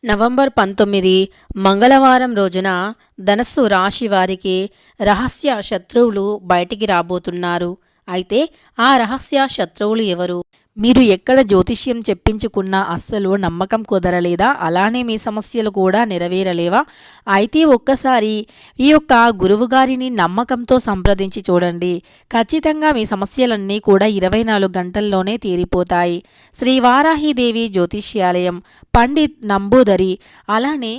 November 19 మంగళవారం రోజున ధనస్సు రాశి వారికి రహస్య శత్రువులు బయటికి రాబోతున్నారు. అయితే ఆ రహస్య శత్రువులు ఎవరు? మీరు ఎక్కడ జ్యోతిష్యం చెప్పించుకున్నా అస్సలు నమ్మకం కుదరలేదా? అలానే మీ సమస్యలు కూడా నెరవేరలేవా? అయితే ఒక్కసారి ఈ యొక్క గురువుగారిని నమ్మకంతో సంప్రదించి చూడండి. ఖచ్చితంగా మీ సమస్యలన్నీ కూడా 24 గంటల్లోనే తీరిపోతాయి. శ్రీ వారాహిదేవి జ్యోతిష్యాలయం, పండిత్ నంబూదరి, అలానే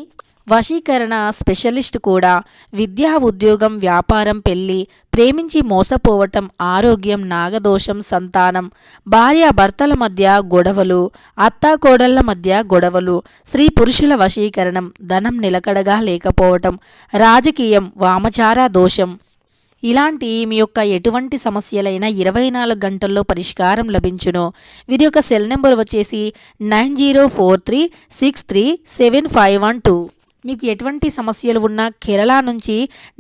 వశీకరణ స్పెషలిస్ట్ కూడా. విద్యా, ఉద్యోగం, వ్యాపారం, పెళ్లి, ప్రేమించి మోసపోవటం, ఆరోగ్యం, నాగదోషం, సంతానం, భార్యాభర్తల మధ్య గొడవలు, అత్తాకోడళ్ల మధ్య గొడవలు, స్త్రీ పురుషుల వశీకరణం, ధనం నిలకడగా లేకపోవటం, రాజకీయం, వామచార దోషం, ఇలాంటి మీ యొక్క ఎటువంటి సమస్యలైనా 24 గంటల్లో పరిష్కారం లభించును. వీరి యొక్క సెల్ నెంబర్ వచ్చేసి 9043637512. మీకు ఎటువంటి సమస్యలు ఉన్నా కేరళ నుంచి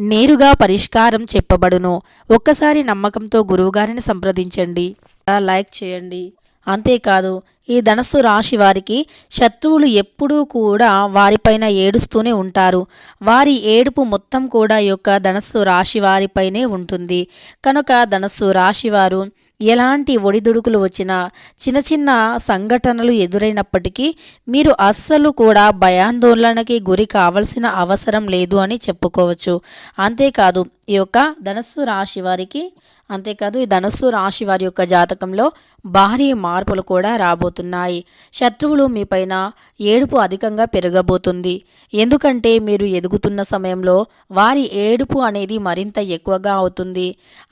నేరుగా పరిష్కారం చెప్పబడును. ఒక్కసారి నమ్మకంతో గురువుగారిని సంప్రదించండి, లైక్ చేయండి. అంతేకాదు, ఈ ధనస్సు రాశి వారికి శత్రువులు ఎప్పుడూ కూడా వారిపైన ఏడుస్తూనే ఉంటారు. వారి ఏడుపు మొత్తం కూడా ఈ యొక్క ధనస్సు రాశి వారిపైనే ఉంటుంది. కనుక ధనస్సు రాశివారు ఎలాంటి ఒడిదుడుకులు వచ్చినా, చిన్న చిన్న సంఘటనలు ఎదురైనప్పటికీ మీరు అస్సలు కూడా భయాందోళనకి గురి కావాల్సిన అవసరం లేదు అని చెప్పుకోవచ్చు. అంతేకాదు ఈ యొక్క ధనస్సు రాశి వారికి ఈ ధనస్సు రాశి వారి యొక్క జాతకంలో భారీ మార్పులు కూడా రాబోతున్నాయి. శత్రువులు మీపైన ఏడుపు అధికంగా పెరగబోతుంది. ఎందుకంటే మీరు ఎదుగుతున్న సమయంలో వారి ఏడుపు అనేది మరింత ఎక్కువగా అవుతుంది.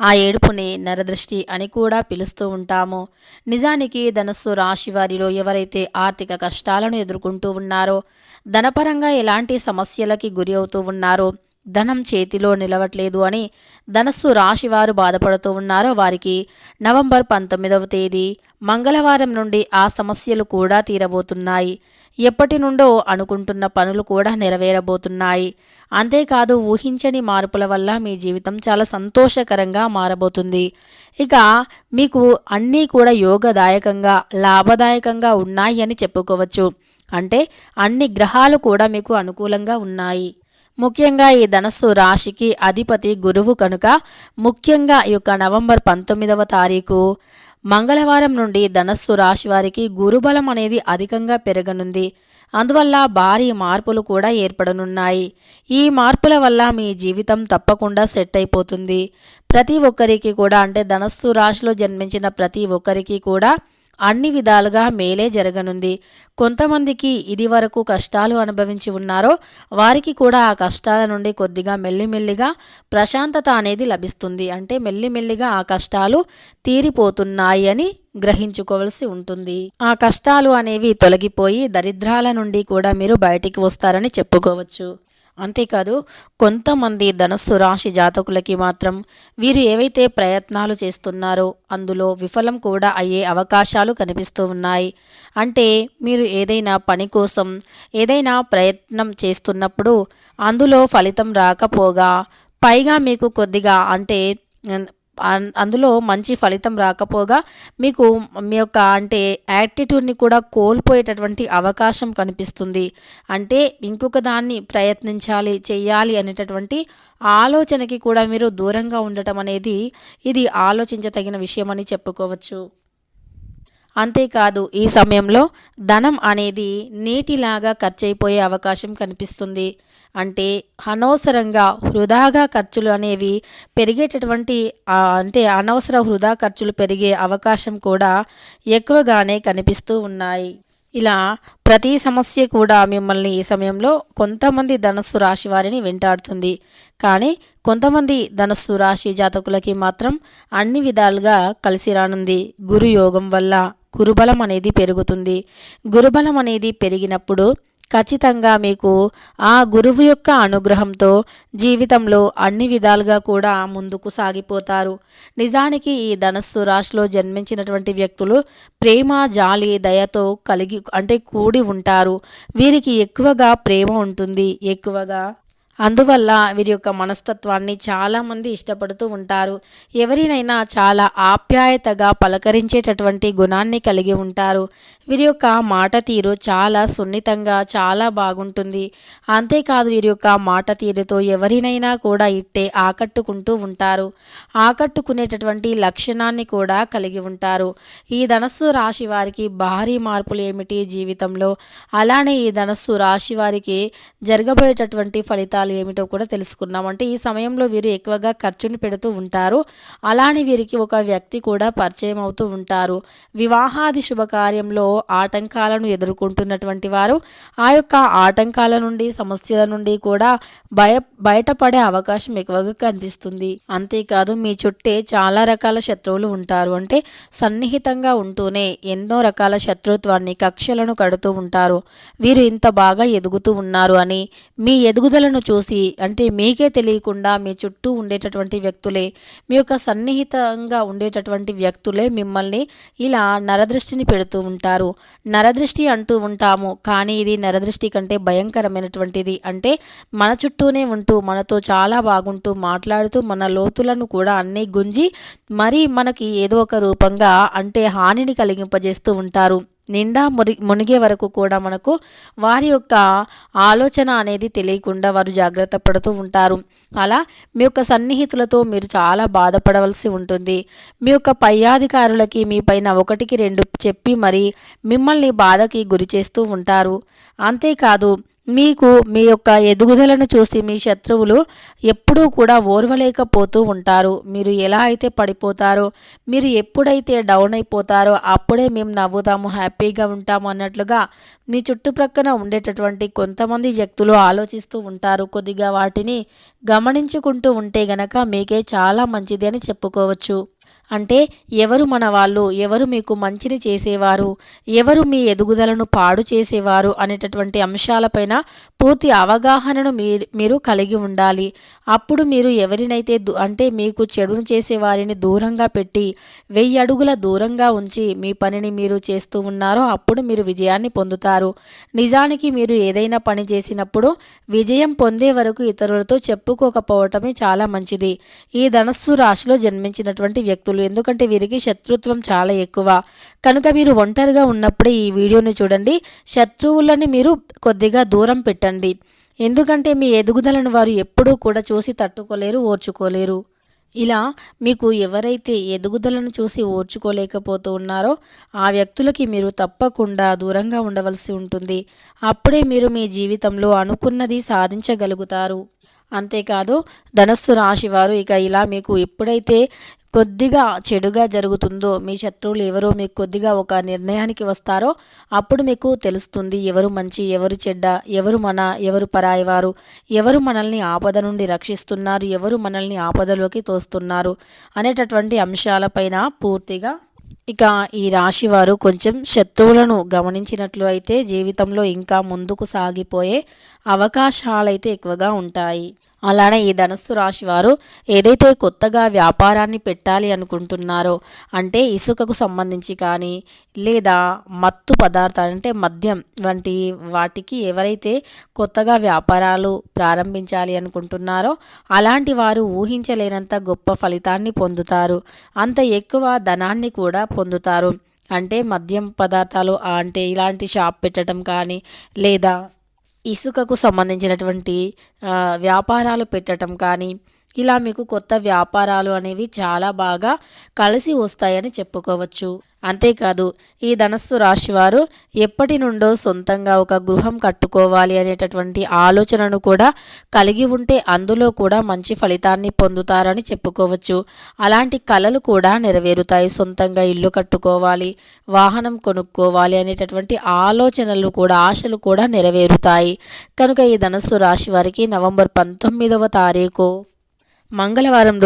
ఆ ఏడుపుని నరదృష్టి అని కూడా పిలుస్తూ ఉంటాము. నిజానికి ధనస్సు రాశి వారిలో ఎవరైతే ఆర్థిక కష్టాలను ఎదుర్కొంటూ ఉన్నారో, ధనపరంగా ఎలాంటి సమస్యలకి గురి అవుతూ ఉన్నారో, ధనం చేతిలో నిలవట్లేదు అని ధనస్సు రాశివారు బాధపడుతూ ఉన్నారో వారికి నవంబర్ 19వ తేదీ మంగళవారం నుండి ఆ సమస్యలు కూడా తీరబోతున్నాయి. ఎప్పటి నుండో అనుకుంటున్న పనులు కూడా నెరవేరబోతున్నాయి. అంతేకాదు, ఊహించని మార్పుల వల్ల మీ జీవితం చాలా సంతోషకరంగా మారబోతుంది. ఇక మీకు అన్నీ కూడా యోగదాయకంగా, లాభదాయకంగా ఉన్నాయి అని చెప్పుకోవచ్చు. అంటే అన్ని గ్రహాలు కూడా మీకు అనుకూలంగా ఉన్నాయి. ముఖ్యంగా ఈ ధనస్సు రాశికి అధిపతి గురువు కనుక ముఖ్యంగా ఈ యొక్క నవంబర్ 19వ తారీఖు మంగళవారం నుండి ధనస్సు రాశి వారికి గురుబలం అనేది అధికంగా పెరగనుంది. అందువల్ల భారీ మార్పులు కూడా ఏర్పడనున్నాయి. ఈ మార్పుల వల్ల మీ జీవితం తప్పకుండా సెట్ అయిపోతుంది. ప్రతి ఒక్కరికి కూడా, అంటే ధనస్సు రాశిలో జన్మించిన ప్రతి ఒక్కరికి కూడా అన్ని విధాలుగా మేలే జరగనుంది. కొంతమందికి ఇది వరకు కష్టాలు అనుభవించి ఉన్నారో వారికి కూడా ఆ కష్టాల నుండి కొద్దిగా మెల్లిమెల్లిగా ప్రశాంతత అనేది లభిస్తుంది. అంటే మెల్లిమెల్లిగా ఆ కష్టాలు తీరిపోతున్నాయి అని గ్రహించుకోవాల్సి ఉంటుంది. ఆ కష్టాలు అనేవి తొలగిపోయి దరిద్రాల నుండి కూడా మీరు బయటికి వస్తారని చెప్పుకోవచ్చు. అంతేకాదు, కొంతమంది ధనస్సు రాశి జాతకులకి మాత్రం వీరు ఏవైతే ప్రయత్నాలు చేస్తున్నారో అందులో విఫలం కూడా అయ్యే అవకాశాలు కనిపిస్తూ ఉన్నాయి. అంటే మీరు ఏదైనా పని కోసం ఏదైనా ప్రయత్నం చేస్తున్నప్పుడు అందులో ఫలితం రాకపోగా, పైగా మీకు కొద్దిగా అందులో మంచి ఫలితం రాకపోగా మీకు మీ యొక్క యాటిట్యూడ్ని కూడా కోల్పోయేటటువంటి అవకాశం కనిపిస్తుంది. అంటే ఇంకొక దాన్ని ప్రయత్నించాలి, చెయ్యాలి అనేటటువంటి ఆలోచనకి కూడా మీరు దూరంగా ఉండటం అనేది ఇది ఆలోచించదగిన విషయం అని చెప్పుకోవచ్చు. అంతేకాదు, ఈ సమయంలో ధనం అనేది నీటిలాగా ఖర్చయిపోయే అవకాశం కనిపిస్తుంది. అంటే అనవసరంగా వృధాగా ఖర్చులు అనేవి పెరిగేటటువంటి అనవసర వృధా ఖర్చులు పెరిగే అవకాశం కూడా ఎక్కువగానే కనిపిస్తూ ఉన్నాయి. ఇలా ప్రతి సమస్య కూడా మిమ్మల్ని ఈ సమయంలో కొంతమంది ధనస్సు రాశి వారిని వెంటాడుతుంది. కానీ కొంతమంది ధనస్సు రాశి జాతకులకి మాత్రం అన్ని విధాలుగా కలిసి రానుంది. గురు యోగం వల్ల గురుబలం అనేది పెరుగుతుంది. గురుబలం అనేది పెరిగినప్పుడు ఖచ్చితంగా మీకు ఆ గురువు యొక్క అనుగ్రహంతో జీవితంలో అన్ని విధాలుగా కూడా ముందుకు సాగిపోతారు. నిజానికి ఈ ధనస్సు రాశిలో జన్మించినటువంటి వ్యక్తులు ప్రేమ, జాలి, దయతో కూడి ఉంటారు. వీరికి ఎక్కువగా ప్రేమ ఉంటుంది. అందువల్ల వీరి యొక్క మనస్తత్వాన్ని చాలామంది ఇష్టపడుతూ ఉంటారు. ఎవరినైనా చాలా ఆప్యాయతగా పలకరించేటటువంటి గుణాన్ని కలిగి ఉంటారు. వీరి యొక్క మాట తీరు చాలా సున్నితంగా చాలా బాగుంటుంది. అంతేకాదు వీరి యొక్క మాట తీరుతో ఎవరినైనా కూడా ఇట్టే ఆకట్టుకుంటూ ఉంటారు. ఆకట్టుకునేటటువంటి లక్షణాన్ని కూడా కలిగి ఉంటారు. ఈ ధనస్సు రాశి వారికి భారీ మార్పులు ఏమిటి జీవితంలో, అలానే ఈ ధనస్సు రాశి వారికి జరగబోయేటటువంటి ఫలితాలు ఏమిటో కూడా తెలుసుకున్నాం. అంటే ఈ సమయంలో వీరు ఎక్కువగా ఖర్చుని పెడుతూ ఉంటారు. అలానే వీరికి ఒక వ్యక్తి కూడా పరిచయం అవుతూ ఉంటారు. వివాహాది శుభకార్యంలో ఆటంకాలను ఎదుర్కొంటున్నటువంటి వారు ఆ యొక్క ఆటంకాల నుండి సమస్యల నుండి కూడా బయటపడే అవకాశం ఎక్కువగా కనిపిస్తుంది. అంతేకాదు మీ చుట్టే చాలా రకాల శత్రువులు ఉంటారు. అంటే సన్నిహితంగా ఉంటూనే ఎన్నో రకాల శత్రుత్వాన్ని కక్షలను కడుతూ ఉంటారు. వీరు ఇంత బాగా ఎదుగుతూ ఉన్నారు అని మీ ఎదుగుదలను చూసి అంటే మీకే తెలియకుండా మీ చుట్టూ ఉండేటటువంటి వ్యక్తులే, మీ యొక్క సన్నిహితంగా ఉండేటటువంటి వ్యక్తులే మిమ్మల్ని ఇలా నరదృష్టిని పెడుతూ ఉంటారు. నరదృష్టి అంటూ ఉంటాము, కానీ ఇది నరదృష్టి కంటే భయంకరమైనటువంటిది. అంటే మన చుట్టూనే ఉంటూ మనతో చాలా బాగుంటూ మాట్లాడుతూ మన లోతులను కూడా అన్నీ గుంజి మరీ మనకి ఏదో ఒక రూపంగా అంటే హానిని కలిగింపజేస్తూ ఉంటారు. నిండా మునిగే వరకు కూడా మనకు వారి యొక్క ఆలోచన అనేది తెలియకుండా వారు జాగ్రత్త పడుతూ ఉంటారు. అలా మీ యొక్క సన్నిహితులతో మీరు చాలా బాధపడవలసి ఉంటుంది. మీ యొక్క పై అధికారులకి మీ పైన 1కి 2 చెప్పి మరి మిమ్మల్ని బాధకి గురి చేస్తూ ఉంటారు. అంతేకాదు మీకు మీ యొక్క ఎదుగుదలను చూసి మీ శత్రువులు ఎప్పుడూ కూడా ఓర్వలేకపోతూ ఉంటారు. మీరు ఎలా అయితే పడిపోతారో, మీరు ఎప్పుడైతే డౌన్ అయిపోతారో అప్పుడే మేము నవ్వుతాము, హ్యాపీగా ఉంటాము అన్నట్లుగా మీ చుట్టుప్రక్కన ఉండేటటువంటి కొంతమంది వ్యక్తులు ఆలోచిస్తూ ఉంటారు. కొద్దిగా వాటిని గమనించుకుంటూ ఉంటే గనక మీకే చాలా మంచిది అని చెప్పుకోవచ్చు. అంటే ఎవరు మన వాళ్ళు, ఎవరు మీకు మంచిని చేసేవారు, ఎవరు మీ ఎదుగుదలను పాడు చేసేవారు అనేటటువంటి అంశాలపైన పూర్తి అవగాహనను మీరు కలిగి ఉండాలి. అప్పుడు మీరు ఎవరినైతే అంటే మీకు చెడును చేసే వారిని దూరంగా పెట్టి 1000 అడుగుల దూరంగా ఉంచి మీ పనిని మీరు చేస్తూ ఉన్నారో అప్పుడు మీరు విజయాన్ని పొందుతారు. నిజానికి మీరు ఏదైనా పని చేసినప్పుడు విజయం పొందే వరకు ఇతరులతో చెప్పుకోకపోవటమే చాలా మంచిది. ఈ ధనస్సు రాశిలో జన్మించినటువంటి వ్యక్తులు, ఎందుకంటే వీరికి శత్రుత్వం చాలా ఎక్కువ కనుక మీరు ఒంటరిగా ఉన్నప్పుడే ఈ వీడియోని చూడండి. శత్రువులని మీరు కొద్దిగా దూరం పెట్టండి. ఎందుకంటే మీ ఎదుగుదలను వారు ఎప్పుడూ కూడా చూసి తట్టుకోలేరు, ఓర్చుకోలేరు. ఇలా మీకు ఎవరైతే ఎదుగుదలను చూసి ఓర్చుకోలేకపోతూ ఉన్నారో ఆ వ్యక్తులకి మీరు తప్పకుండా దూరంగా ఉండవలసి ఉంటుంది. అప్పుడే మీరు మీ జీవితంలో అనుకున్నది సాధించగలుగుతారు. అంతేకాదు ధనస్సు రాశి వారు ఇక ఇలా మీకు ఎప్పుడైతే కొద్దిగా చెడుగా జరుగుతుందో, మీ శత్రువులు ఎవరో మీకు కొద్దిగా ఒక నిర్ణయానికి వస్తారో అప్పుడు మీకు తెలుస్తుంది ఎవరు మంచి, ఎవరు చెడ్డ, ఎవరు పరాయివారు, ఎవరు మనల్ని ఆపద నుండి రక్షిస్తున్నారు, ఎవరు మనల్ని ఆపదలోకి తోస్తున్నారు అనేటటువంటి అంశాలపైన పూర్తిగా ఇక ఈ రాశి వారు కొంచెం శత్రువులను గమనించినట్లు అయితే జీవితంలో ఇంకా ముందుకు సాగిపోయే అవకాశాలైతే ఎక్కువగా ఉంటాయి. అలానే ఈ ధనస్సు రాశి వారు ఏదైతే కొత్తగా వ్యాపారాన్ని పెట్టాలి అనుకుంటున్నారో, అంటే ఇసుకకు సంబంధించి కానీ లేదా మత్తు పదార్థాలు అంటే మద్యం వంటి వాటికి ఎవరైతే కొత్తగా వ్యాపారాలు ప్రారంభించాలి అనుకుంటున్నారో అలాంటి వారు ఊహించలేనంత గొప్ప ఫలితాన్ని పొందుతారు. అంత ఎక్కువ ధనాన్ని కూడా పొందుతారు. అంటే మద్యం పదార్థాలు అంటే ఇలాంటి షాప్ పెట్టడం కానీ లేదా ఇసుకకు సంబంధించినటువంటి వ్యాపారాలు పెట్టడం కానీ ఇలా మీకు కొత్త వ్యాపారాలు అనేవి చాలా బాగా కలిసి వస్తాయని చెప్పుకోవచ్చు. అంతేకాదు ఈ ధనస్సు రాశి వారు ఎప్పటి నుండో సొంతంగా ఒక గృహం కట్టుకోవాలి అనేటటువంటి ఆలోచనను కూడా కలిగి ఉంటే అందులో కూడా మంచి ఫలితాన్ని పొందుతారని చెప్పుకోవచ్చు. అలాంటి కలలు కూడా నెరవేరుతాయి. సొంతంగా ఇల్లు కట్టుకోవాలి, వాహనం కొనుక్కోవాలి అనేటటువంటి ఆలోచనలు కూడా ఆశలు కూడా నెరవేరుతాయి. కనుక ఈ ధనస్సు రాశి వారికి నవంబర్ 19వ తారీఖు మంగళవారం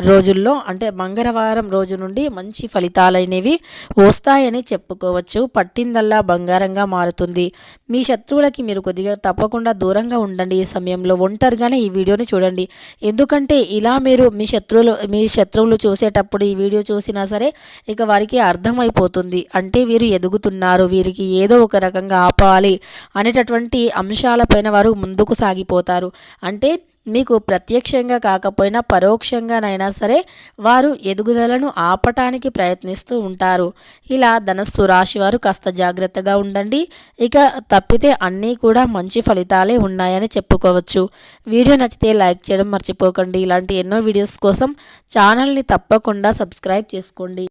రోజుల్లో అంటే మంగళవారం రోజు నుండి మంచి ఫలితాలనేవి వస్తాయని చెప్పుకోవచ్చు. పట్టిందల్లా బంగారంగా మారుతుంది. మీ శత్రువులకి మీరు కొద్దిగా తప్పకుండా దూరంగా ఉండండి. ఈ సమయంలో ఒంటరిగానే ఈ వీడియోని చూడండి. ఎందుకంటే ఇలా మీరు మీ శత్రువులు చూసేటప్పుడు ఈ వీడియో చూసినా సరే ఇక వారికి అర్థమైపోతుంది. అంటే వీరు ఎదుగుతున్నారు, వీరికి ఏదో ఒక రకంగా ఆపాలి అనేటటువంటి అంశాలపైన వారు ముందుకు సాగిపోతారు. అంటే మీకు ప్రత్యక్షంగా కాకపోయినా పరోక్షంగానైనా సరే వారు ఎదుగుదలను ఆపటానికి ప్రయత్నిస్తూ ఉంటారు. ఇలా ధనస్సు రాశి వారు కాస్త జాగ్రత్తగా ఉండండి. ఇక తప్పితే అన్నీ కూడా మంచి ఫలితాలే ఉన్నాయని చెప్పుకోవచ్చు. వీడియో నచ్చితే లైక్ చేయడం మర్చిపోకండి. ఇలాంటి ఎన్నో వీడియోస్ కోసం ఛానల్ని తప్పకుండా సబ్స్క్రైబ్ చేసుకోండి.